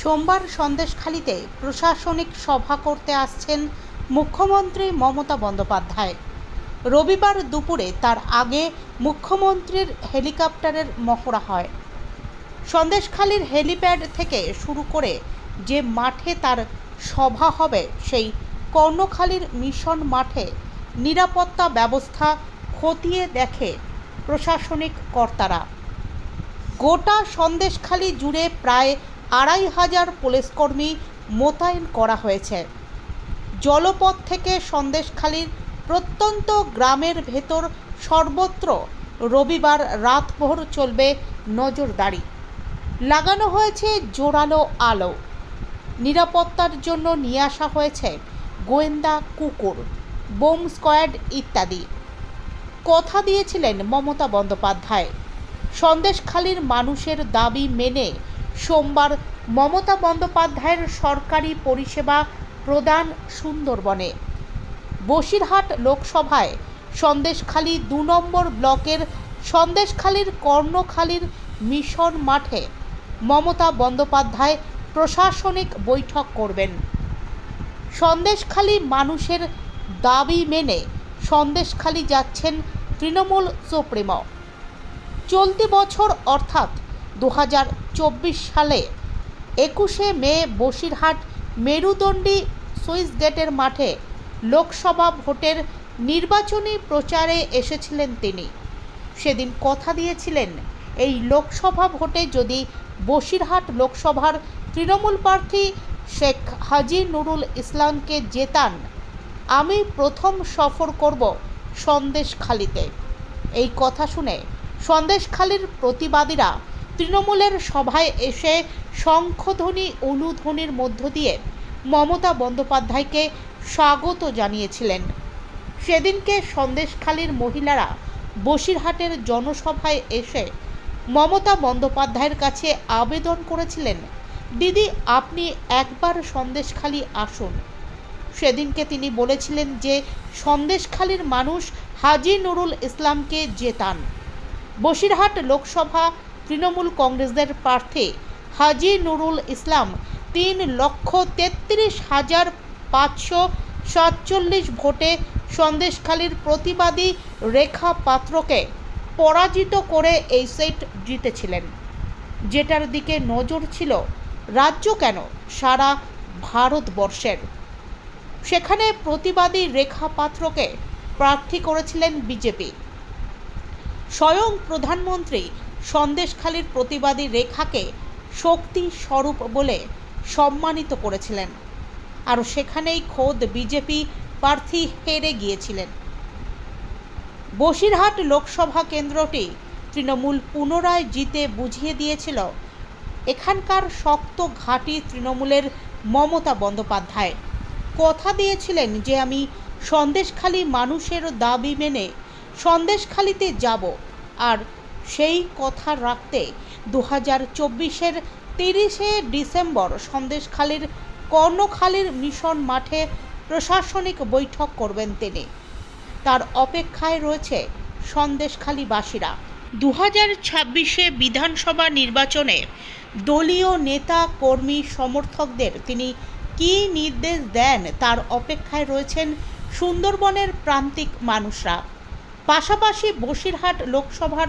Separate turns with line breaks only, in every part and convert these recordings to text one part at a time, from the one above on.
সোমবার সন্দেশখালীতে প্রশাসনিক সভা করতে আসছেন মুখ্যমন্ত্রী মমতা বন্দ্যোপাধ্যায়। রবিবার দুপুরে তার আগে মুখ্যমন্ত্রীর হেলিকপ্টারের মহড়া হয়। সন্দেশখালীর হেলিপ্যাড থেকে শুরু করে যে মাঠে তার সভা হবে সেই কর্ণখালীর মিশন মাঠে নিরাপত্তা ব্যবস্থা খতিয়ে দেখে প্রশাসনিক কর্তারা। গোটা সন্দেশখালী জুড়ে প্রায় ২৫০০ পুলিশকর্মী মোতায়েন করা হয়েছে। জলপথ থেকে সন্দেশখালীর প্রত্যন্ত গ্রামের ভেতর সর্বত্র রবিবার রাতভর চলবে নজরদারি। লাগানো হয়েছে জোরালো আলো। নিরাপত্তার জন্য নিয়ে আসা হয়েছে গোয়েন্দা কুকুর, বোম স্কোয়াড ইত্যাদি। কথা দিয়েছিলেন মমতা বন্দ্যোপাধ্যায়। সন্দেশখালীর মানুষের দাবি মেনে সোমবার মমতা বন্দ্যোপাধ্যায়ের সরকারি পরিষেবা প্রদান সুন্দরবনে। বসিরহাট লোকসভায় সন্দেশখালী ২ নম্বর ব্লকের সন্দেশখালীর কর্ণখালীর মিশন মাঠে মমতা বন্দ্যোপাধ্যায় প্রশাসনিক বৈঠক করবেন। সন্দেশখালী মানুষের দাবি মেনে সন্দেশখালী যাচ্ছেন তৃণমূল সুপ্রিমো। চলতি বছর অর্থাৎ ২০২৪ সালে ২১শে মে বসিরহাট মেরুদণ্ডী সুইচ গেটের মাঠে লোকসভা ভোটের নির্বাচনী প্রচারে এসেছিলেন তিনি। সেদিন কথা দিয়েছিলেন, এই লোকসভা ভোটে যদি বসিরহাট লোকসভার তৃণমূল প্রার্থী শেখ হাজি নুরুল ইসলামকে জেতান, আমি প্রথম সফর করব সন্দেশখালীতে। এই কথা শুনে সন্দেশখালীর প্রতিবাদীরা তৃণমূলের সভায় এসে শঙ্খধ্বনি উলুধ্বনির মধ্য দিয়ে মমতা বন্দ্যোপাধ্যায়কে স্বাগত জানিয়েছিলেন। সেদিনকে সন্দেশখালীর মহিলারা বসিরহাটের জনসভায় এসে মমতা বন্দ্যোপাধ্যায়ের কাছে আবেদন করেছিলেন, দিদি আপনি একবার সন্দেশখালী আসুন। সেদিনকে তিনি বলেছিলেন যে সন্দেশখালীর মানুষ হাজি নুরুল ইসলামকে জেতান। বসিরহাট লোকসভা তৃণমূল কংগ্রেসের প্রার্থী হাজি নুরুল ইসলাম ৩,৩৩,৫৪৭ ভোটে সন্দেশখালীর প্রতিবাদী রেখা পাত্রকে পরাজিত করে এই সিট জিতেছিলেন, যেটার দিকে নজর ছিল রাজ্য কেন সারা ভারতবর্ষের। সেখানে প্রতিবাদী রেখা পাত্রকে প্রার্থী করেছিলেন বিজেপি। স্বয়ং প্রধানমন্ত্রী সন্দেশখালীর প্রতিবাদী রেখাকে শক্তি স্বরূপ বলে সম্মানিত করেছিলেন, আর সেখানেই খোদ বিজেপি প্রার্থী হেরে গিয়েছিলেন। বসিরহাট লোকসভা কেন্দ্রটি তৃণমূল পুনরায় জিতে বুঝিয়ে দিয়েছিল এখানকার শক্ত ঘাঁটি তৃণমূলের মমতা বন্দ্যোপাধ্যায়। কথা দিয়েছিলেন যে আমি সন্দেশখালী মানুষের দাবি মেনে সন্দেশখালীতে যাব, আর সেই কথা রাখতে ২০২৪-এর ৩০শে ডিসেম্বর সন্দেশখালীর কর্ণখালীর মিশন মাঠে প্রশাসনিক বৈঠক করবেন তিনি। তার অপেক্ষায় রয়েছে সন্দেশখালীবাসীরা। ২০২৬-এ বিধানসভা নির্বাচনে দলীয় নেতা কর্মী সমর্থকদের তিনি কী নির্দেশ দেন তার অপেক্ষায় রয়েছেন সুন্দরবনের প্রান্তিক মানুষরা। পাশাপাশি বসিরহাট লোকসভার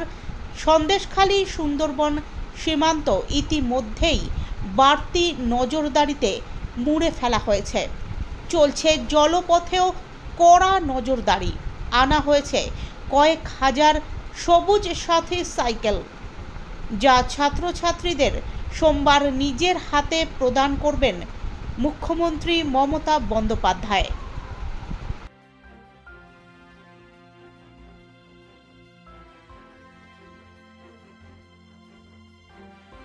সন্দেশখালী সুন্দরবন সীমান্ত ইতিমধ্যেই বাড়তি নজরদারিতে মুড়ে ফেলা হয়েছে। চলছে জলপথেও কড়া নজরদারি। আনা হয়েছে কয়েক হাজার সবুজ সাথী সাইকেল, যা ছাত্রছাত্রীদের সোমবার নিজের হাতে প্রদান করবেন মুখ্যমন্ত্রী মমতা বন্দ্যোপাধ্যায়।